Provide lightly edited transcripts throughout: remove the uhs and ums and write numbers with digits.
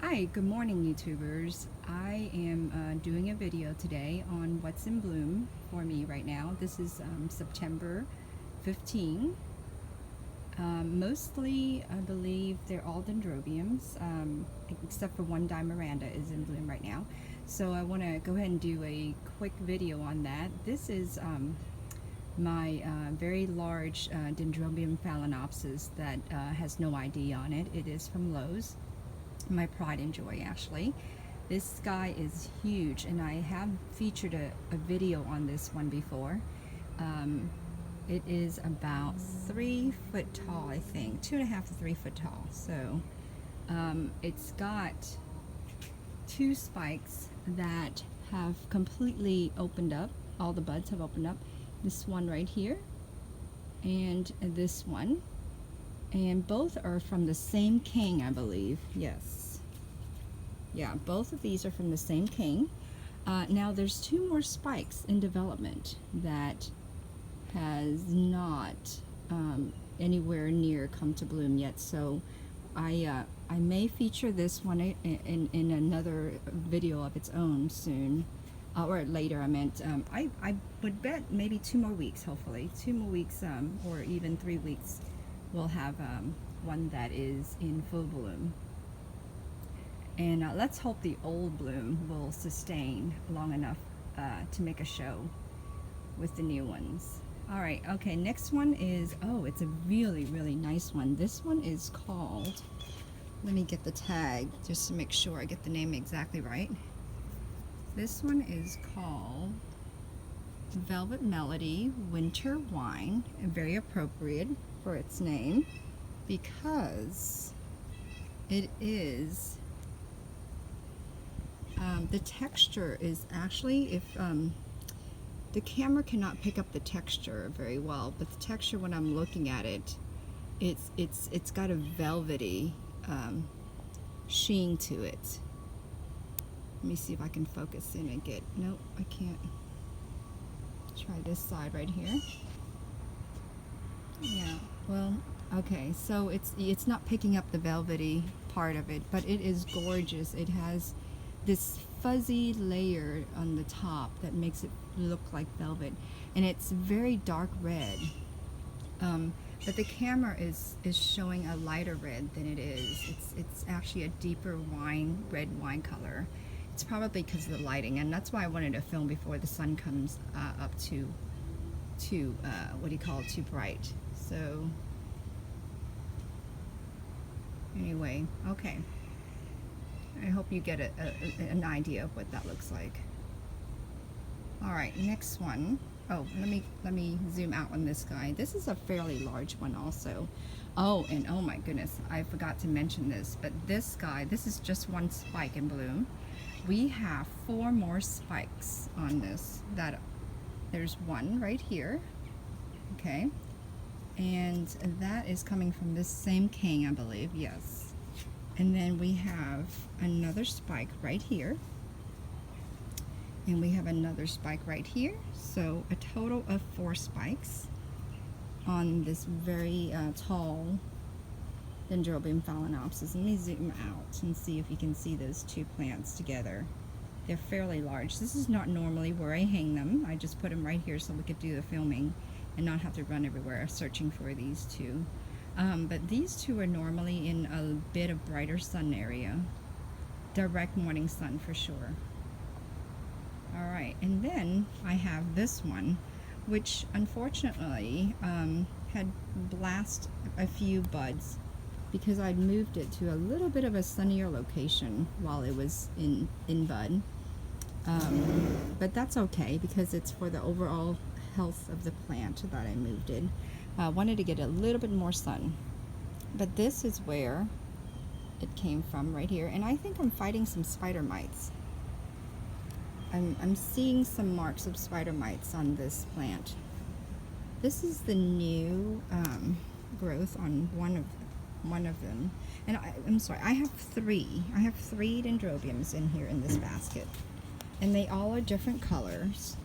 Hi, good morning YouTubers. I am doing a video today on what's in bloom for me right now. This is September 15. Mostly, I believe they're all dendrobiums, except for one Dimeranda is in bloom right now. So I want to go ahead and do a quick video on that. This is my very large Dendrobium phalaenopsis that has no ID on it. It is from Lowe's. My pride and joy, actually. This guy is huge, and I have featured a video on this one before. It is about 3 foot tall, I think, 2.5 to 3 foot tall. So it's got 2 spikes that have completely opened up. All the buds have opened up. This one right here and this one. And both are from the same king, I believe. Yes. Yeah, both of these are from the same king. Now there's 2 more spikes in development that has not anywhere near come to bloom yet. So I may feature this one in another video of its own soon. Or later, I meant. I would bet maybe 2 more weeks, hopefully. 2 more weeks, or even 3 weeks. We'll have one that is in full bloom, and let's hope the old bloom will sustain long enough to make a show with the new ones. Alright, okay, next one is, oh, it's a really nice one. This one is called, let me get the tag just to make sure I get the name exactly right. This one is called Velvet Melody Winter Wine, and very appropriate for its name because it is the texture is actually, if the camera cannot pick up the texture very well, but the texture when I'm looking at it, it's got a velvety sheen to it. Let me see if I can focus in and get, nope, I can't. Try this side right here. Yeah, well, okay, so it's not picking up the velvety part of it, but it is gorgeous. It has this fuzzy layer on the top that makes it look like velvet, and it's very dark red. But the camera is showing a lighter red than it is. It's actually a deeper red wine color. It's probably because of the lighting, and that's why I wanted to film before the sun comes up too what do you call it, too bright. So anyway, okay, I hope you get an idea of what that looks like. All right, next one. Oh, let me zoom out on this guy. This is a fairly large one also. Oh, and oh my goodness, I forgot to mention this, but this guy, this is just one spike in bloom. We have 4 more spikes on this. There's one right here, okay, and that is coming from this same king, I believe. Yes, and then we have another spike right here, and we have another spike right here. So a total of 4 spikes on this very tall Dendrobium phalaenopsis. Let me zoom out and see if you can see those 2 plants together. They're fairly large. This is not normally where I hang them. I just put them right here so we could do the filming and not have to run everywhere searching for these 2. But these 2 are normally in a bit of brighter sun area. Direct morning sun for sure. Alright, and then I have this one, which unfortunately had blasted a few buds because I'd moved it to a little bit of a sunnier location while it was in bud. But that's okay because it's for the overall health of the plant that I moved it. I wanted to get a little bit more sun. But this is where it came from right here, and I think I'm fighting some spider mites. I'm seeing some marks of spider mites on this plant. This is the new growth on one of them, and I'm sorry, I have 3 dendrobiums in here in this basket, and they all are different colors.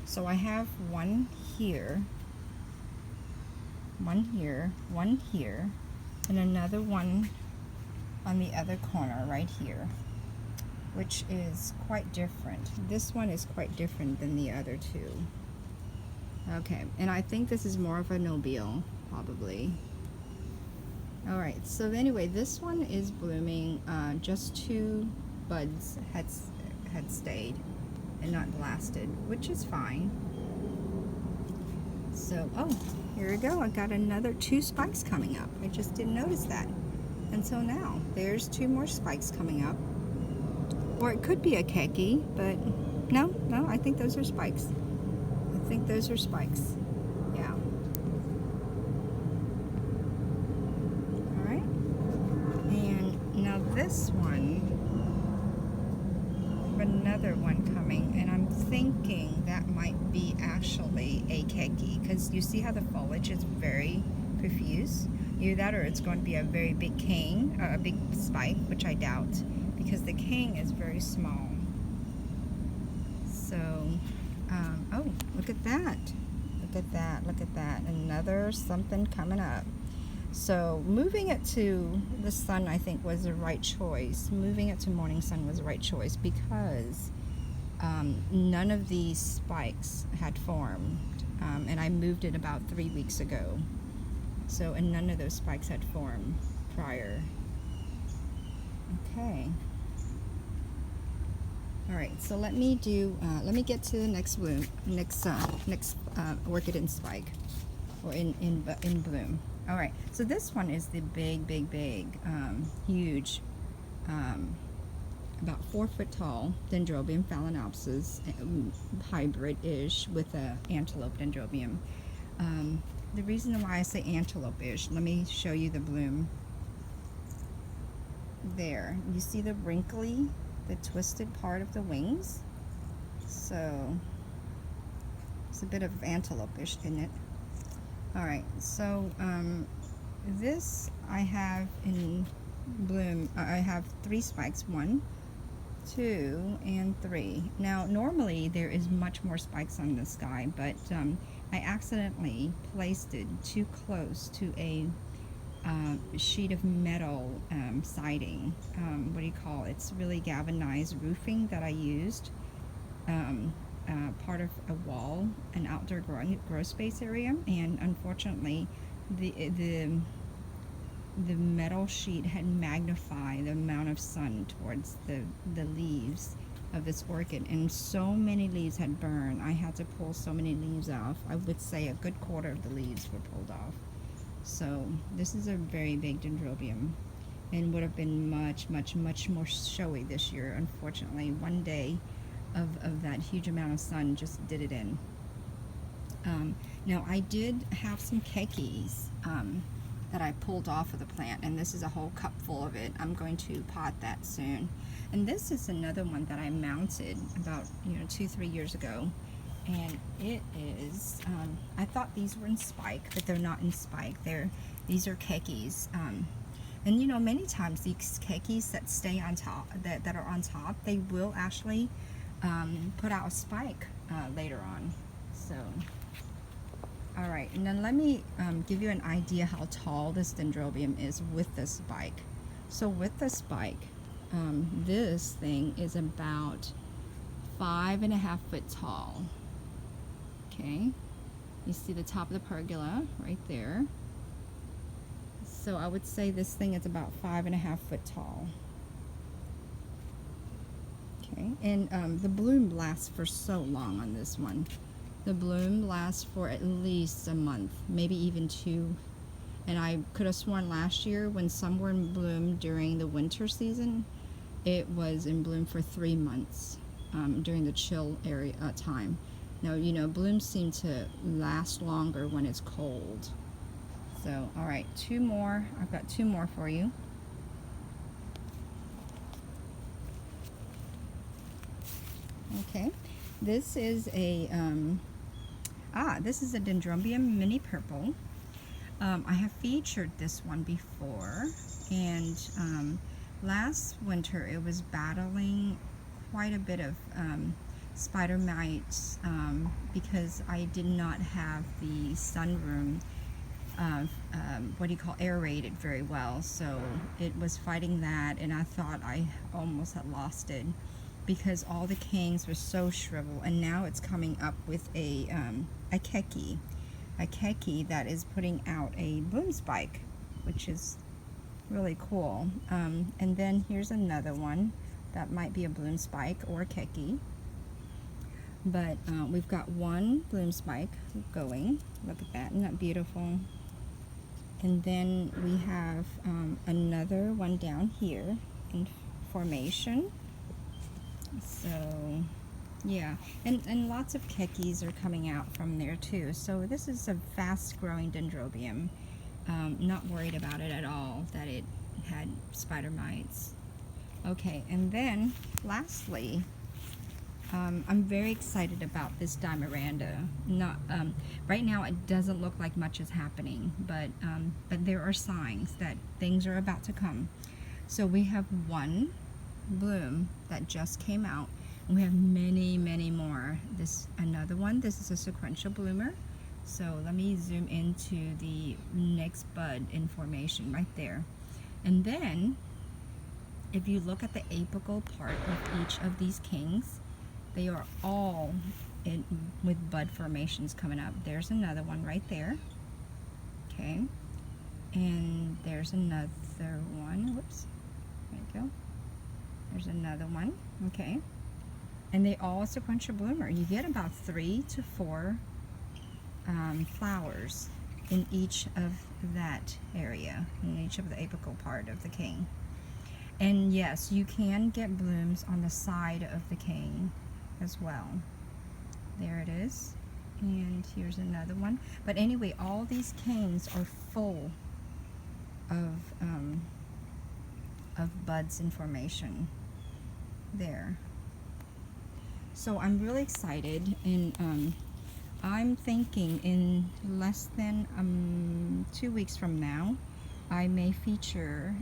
So I have one here, one here, and another one on the other corner right here, which is quite different. This one is quite different than the other two. Okay, and I think this is more of a nobile, probably. Alright, so anyway, this one is blooming. Just 2 buds had stayed and not blasted, which is fine. So, oh, here we go. I got another 2 spikes coming up. I just didn't notice that until now. There's 2 more spikes coming up. Or it could be a keiki, but no, I think those are spikes. I think those are spikes. Yeah. Alright. And now this one, another one coming, and I'm thinking that might be actually a keiki, because you see how the foliage is very profuse? Either that or it's going to be a very big cane, a big spike, which I doubt, because the cane is very small. So, oh, look at that. Look at that, look at that. Another something coming up. So moving it to the sun, I think, was the right choice. Moving it to morning sun was the right choice because none of these spikes had formed. And I moved it about 3 weeks ago. So, and none of those spikes had formed prior. Okay. Alright, so let me get to the next bloom, next orchid in spike, or in bloom. Alright, so this one is the big, huge, about 4 foot tall Dendrobium phalaenopsis, hybrid-ish with a antelope Dendrobium. The reason why I say antelope-ish, let me show you the bloom. There, you see the wrinkly, the twisted part of the wings? So, it's a bit of antelope-ish, isn't it? Alright, so this I have in bloom. I have 3 spikes, 1, 2, and 3. Now normally there is much more spikes on this guy, but I accidentally placed it too close to a sheet of metal siding. What do you call it? It's really galvanized roofing that I used. Part of a wall, an outdoor grow space area, and unfortunately the metal sheet had magnified the amount of sun towards the leaves of this orchid, and so many leaves had burned. I had to pull so many leaves off. I would say a good quarter of the leaves were pulled off. So this is a very big dendrobium and would have been much more showy this year. Unfortunately, one day of that huge amount of sun just did it in. Now I did have some keikis that I pulled off of the plant, and this is a whole cup full of it. I'm going to pot that soon. And this is another one that I mounted about 2-3 years ago, and it is I thought these were in spike, but they're not in spike. These are keikis. And many times these keikis that stay on top, that are on top, they will actually put out a spike later on. So, all right, and then let me give you an idea how tall this dendrobium is with this spike. So with the spike, this thing is about 5.5 foot tall. Okay, you see the top of the pergola right there. So I would say this thing is about 5.5 foot tall. Okay, and the bloom lasts for so long on this one. The bloom lasts for at least a month, maybe even 2. And I could have sworn last year when some were in bloom during the winter season, it was in bloom for 3 months during the chill area time. Now, blooms seem to last longer when it's cold. So, all right, 2 more. I've got 2 more for you. Okay, this is a this is a Dendrobium mini purple. I have featured this one before, and last winter it was battling quite a bit of spider mites because I did not have the sunroom what do you call, aerated very well. So it was fighting that, and I thought I almost had lost it because all the canes were so shriveled. And now it's coming up with a keki that is putting out a bloom spike, which is really cool. And then here's another one that might be a bloom spike or a keki. But we've got one bloom spike going. Look at that, isn't that beautiful? And then we have another one down here in formation. So yeah, and lots of kekis are coming out from there too. So this is a fast growing dendrobium. Not worried about it at all that it had spider mites. Okay, and then lastly, I'm very excited about this Dimeranda. Right now it doesn't look like much is happening, but there are signs that things are about to come. So we have one bloom that just came out, and we have many more. Another one. This is a sequential bloomer. So let me zoom into the next bud in formation right there. And then if you look at the apical part of each of these kings, they are all with bud formations coming up. There's another one right there. Okay. And there's another one. Whoops. There you go. There's another one. Okay. And they all sequential bloomer. You get about 3 to 4 flowers in each of that area, in each of the apical part of the cane. And yes, you can get blooms on the side of the cane as well. There it is. And here's another one. But anyway, all these canes are full of buds in formation there. So I'm really excited, and I'm thinking in less than 2 weeks from now, I may feature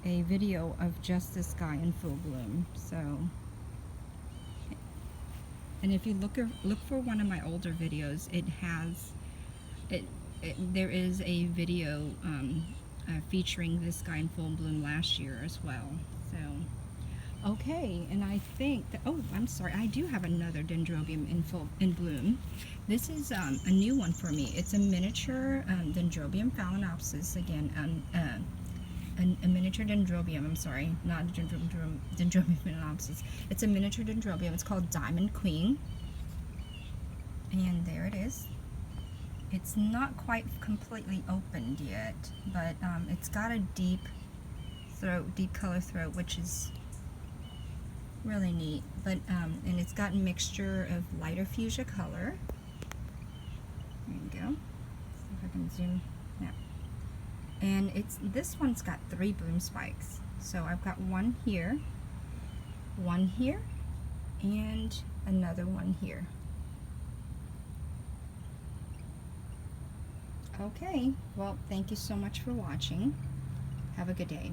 a video of just this guy in full bloom. So, and if you look for one of my older videos, there is a video featuring this guy in full bloom last year as well. So, okay, and I think that, oh, I'm sorry, I do have another dendrobium in bloom. This is a new one for me. It's a miniature dendrobium phalaenopsis. Again, a miniature dendrobium. I'm sorry, not dendrobium phalaenopsis. It's a miniature dendrobium. It's called Diamond Queen, and there it is. It's not quite completely opened yet, but it's got a deep color throat, which is really neat. But and it's got a mixture of lighter fuchsia color. There you go. See if I can zoom. Yeah. And this one's got 3 bloom spikes. So I've got one here, and another one here. Okay, well, thank you so much for watching. Have a good day.